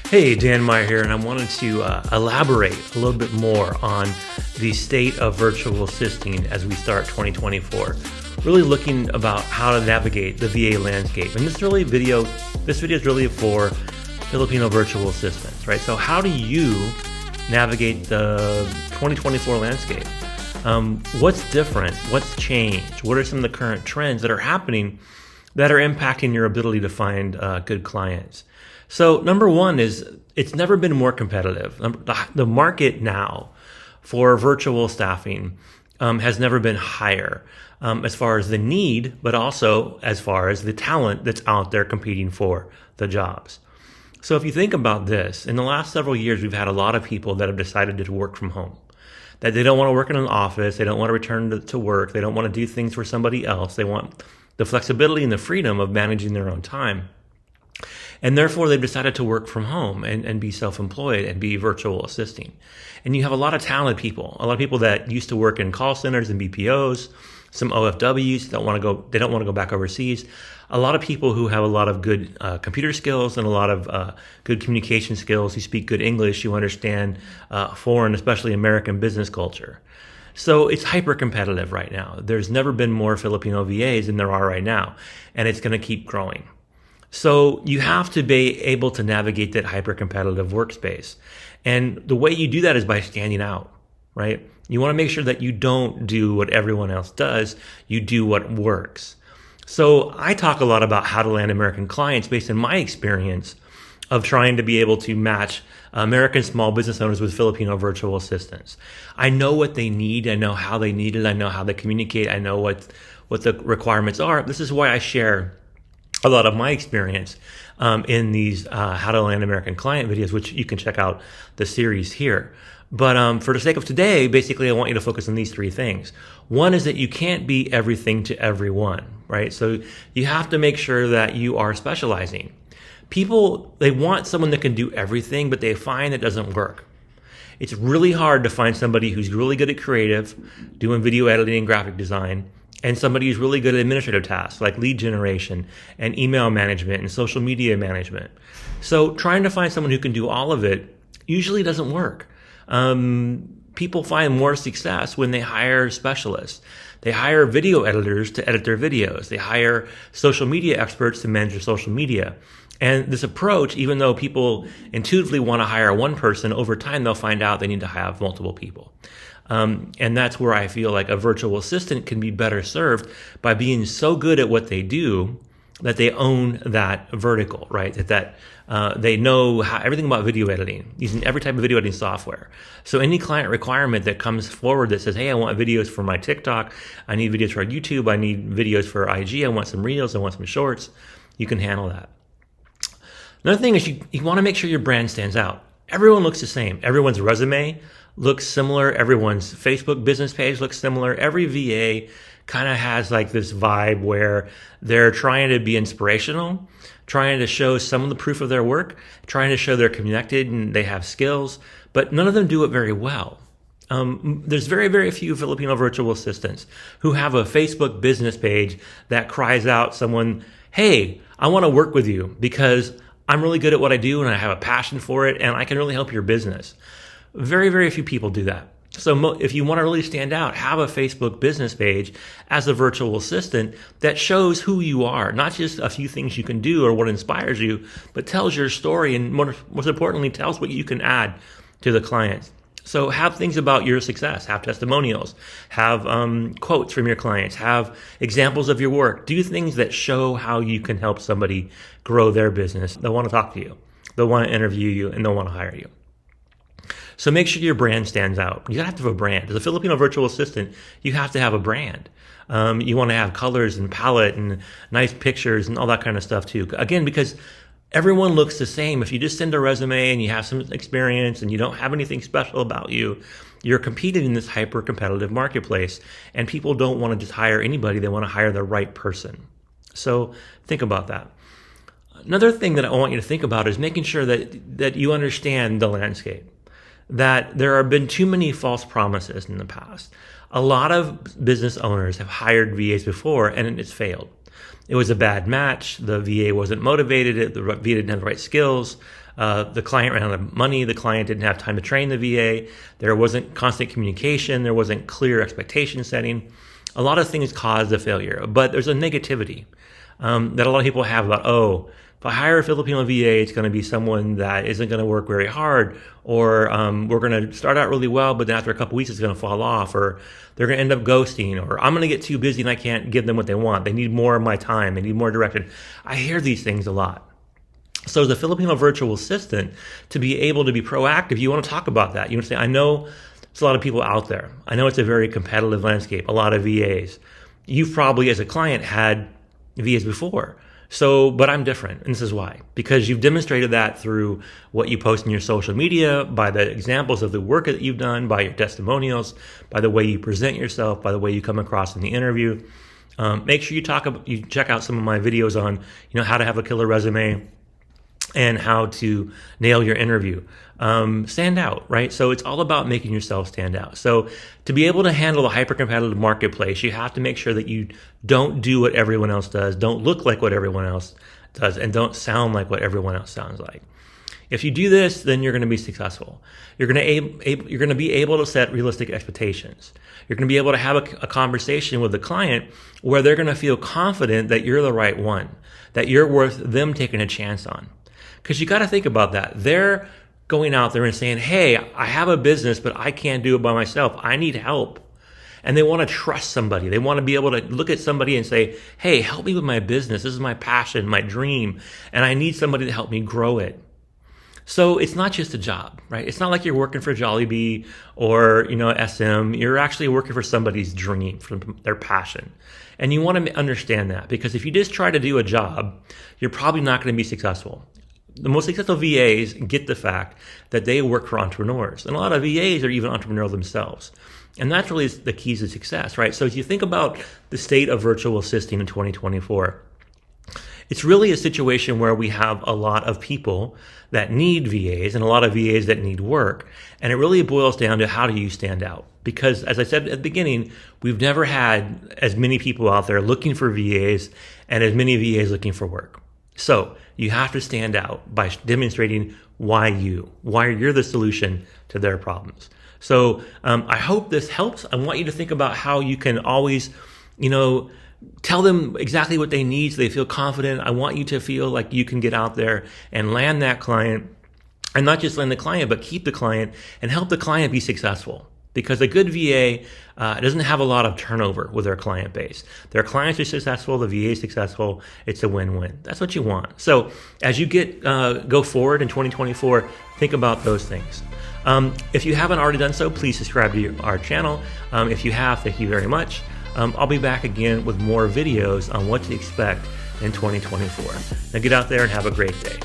Hey, Dan Meyer here, and I wanted to elaborate a little bit more on the state of virtual assisting as we start 2024. Really looking about how to navigate the VA landscape. And this video is really for Filipino virtual assistants, right? So how do you navigate the 2024 landscape? What's different? What's changed? What are some of the current trends that are happening that are impacting your ability to find good clients? So number one is it's never been more competitive. The market now for virtual staffing has never been higher as far as the need, but also as far as the talent that's out there competing for the jobs. So if you think about this, in the last several years, we've had a lot of people that have decided to work from home, that they don't want to work in an office. They don't want to return to work. They don't want to do things for somebody else. They want the flexibility and the freedom of managing their own time. And therefore, they've decided to work from home and be self-employed and be virtual assisting. And you have a lot of talented people, a lot of people that used to work in call centers and BPOs, some OFWs they don't want to go back overseas. A lot of people who have a lot of good computer skills and a lot of good communication skills, who speak good English, who understand foreign, especially American business culture. So it's hyper competitive right now. There's never been more Filipino VAs than there are right now, and it's going to keep growing. So you have to be able to navigate that hyper-competitive workspace. And the way you do that is by standing out, right? You want to make sure that you don't do what everyone else does. You do what works. So I talk a lot about how to land American clients based on my experience of trying to be able to match American small business owners with Filipino virtual assistants. I know what they need. I know how they need it. I know how they communicate. I know what the requirements are. This is why I share a lot of my experience in these How to Land American Client videos, which you can check out the series here. But for the sake of today, basically, I want you to focus on these three things. One is that you can't be everything to everyone, right? So you have to make sure that you are specializing. People, they want someone that can do everything, but they find it doesn't work. It's really hard to find somebody who's really good at creative, doing video editing and graphic design, and somebody who's really good at administrative tasks like lead generation and email management and social media management. So trying to find someone who can do all of it usually doesn't work. People find more success when they hire specialists. They hire video editors to edit their videos. They hire social media experts to manage their social media. And this approach, even though people intuitively want to hire one person, over time they'll find out they need to have multiple people. And that's where I feel like a virtual assistant can be better served by being so good at what they do that they own that vertical, right? That they know everything about video editing, using every type of video editing software. So any client requirement that comes forward that says, hey, I want videos for my TikTok, I need videos for YouTube, I need videos for IG, I want some reels, I want some shorts, you can handle that. Another thing is you want to make sure your brand stands out. Everyone looks the same. Everyone's resume looks similar. Everyone's Facebook business page looks similar. Every VA kind of has like this vibe where they're trying to be inspirational, trying to show some of the proof of their work, trying to show they're connected and they have skills, but none of them do it very well. There's very, very few Filipino virtual assistants who have a Facebook business page that cries out someone, hey, I want to work with you because I'm really good at what I do and I have a passion for it and I can really help your business. Very, very few people do that. So if you want to really stand out, have a Facebook business page as a virtual assistant that shows who you are, not just a few things you can do or what inspires you, but tells your story and most importantly, tells what you can add to the clients. So have things about your success, have testimonials, have quotes from your clients, have examples of your work. Do things that show how you can help somebody grow their business. They'll want to talk to you. They'll want to interview you and they'll want to hire you. So make sure your brand stands out. You have to have a brand. As a Filipino virtual assistant, you have to have a brand. You want to have colors and palette and nice pictures and all that kind of stuff too. Again, because everyone looks the same. If you just send a resume and you have some experience and you don't have anything special about you, you're competing in this hyper-competitive marketplace. And people don't want to just hire anybody. They want to hire the right person. So think about that. Another thing that I want you to think about is making sure that you understand the landscape. that there have been too many false promises in the past. A lot of business owners have hired VAs before and it's failed. It was a bad match. The VA wasn't motivated. The VA didn't have the right skills. The client ran out of money. The client didn't have time to train the VA. There wasn't constant communication. There wasn't clear expectation setting. A lot of things caused the failure, but there's a negativity that a lot of people have about, oh, if I hire a Filipino VA, it's going to be someone that isn't going to work very hard, or we're going to start out really well, but then after a couple weeks, it's going to fall off, or they're going to end up ghosting, or I'm going to get too busy and I can't give them what they want. They need more of my time. They need more direction. I hear these things a lot. So as a Filipino virtual assistant, to be able to be proactive, you want to talk about that. You want to say, I know there's a lot of people out there. I know it's a very competitive landscape, a lot of VAs. You've probably, as a client, had VAs before. So, but I'm different, and this is why. Because you've demonstrated that through what you post in your social media, by the examples of the work that you've done, by your testimonials, by the way you present yourself, by the way you come across in the interview. Make sure you check out some of my videos on, how to have a killer resume and how to nail your interview. Stand out, right? So it's all about making yourself stand out. So to be able to handle a hyper-competitive marketplace, you have to make sure that you don't do what everyone else does, don't look like what everyone else does, and don't sound like what everyone else sounds like. If you do this, then you're going to be successful. You're going to be able to set realistic expectations. You're going to be able to have a conversation with the client where they're going to feel confident that you're the right one, that you're worth them taking a chance on. Because you got to think about that. They're going out there and saying, hey, I have a business, but I can't do it by myself. I need help. And they want to trust somebody. They want to be able to look at somebody and say, hey, help me with my business. This is my passion, my dream, and I need somebody to help me grow it. So it's not just a job, right? It's not like you're working for Jollibee or, SM. You're actually working for somebody's dream, for their passion. And you want to understand that, because if you just try to do a job, you're probably not going to be successful. The most successful VAs get the fact that they work for entrepreneurs. And a lot of VAs are even entrepreneurial themselves. And that's really the keys to success, right? So as you think about the state of virtual assisting in 2024, it's really a situation where we have a lot of people that need VAs and a lot of VAs that need work. And it really boils down to, how do you stand out? Because as I said at the beginning, we've never had as many people out there looking for VAs and as many VAs looking for work. So you have to stand out by demonstrating why you're the solution to their problems. So I hope this helps. I want you to think about how you can always, tell them exactly what they need so they feel confident. I want you to feel like you can get out there and land that client, and not just land the client, but keep the client and help the client be successful. Because a good VA doesn't have a lot of turnover with their client base. Their clients are successful, the VA is successful, it's a win-win. That's what you want. So as you go forward in 2024, think about those things. If you haven't already done so, please subscribe to our channel. If you have, thank you very much. I'll be back again with more videos on what to expect in 2024. Now get out there and have a great day.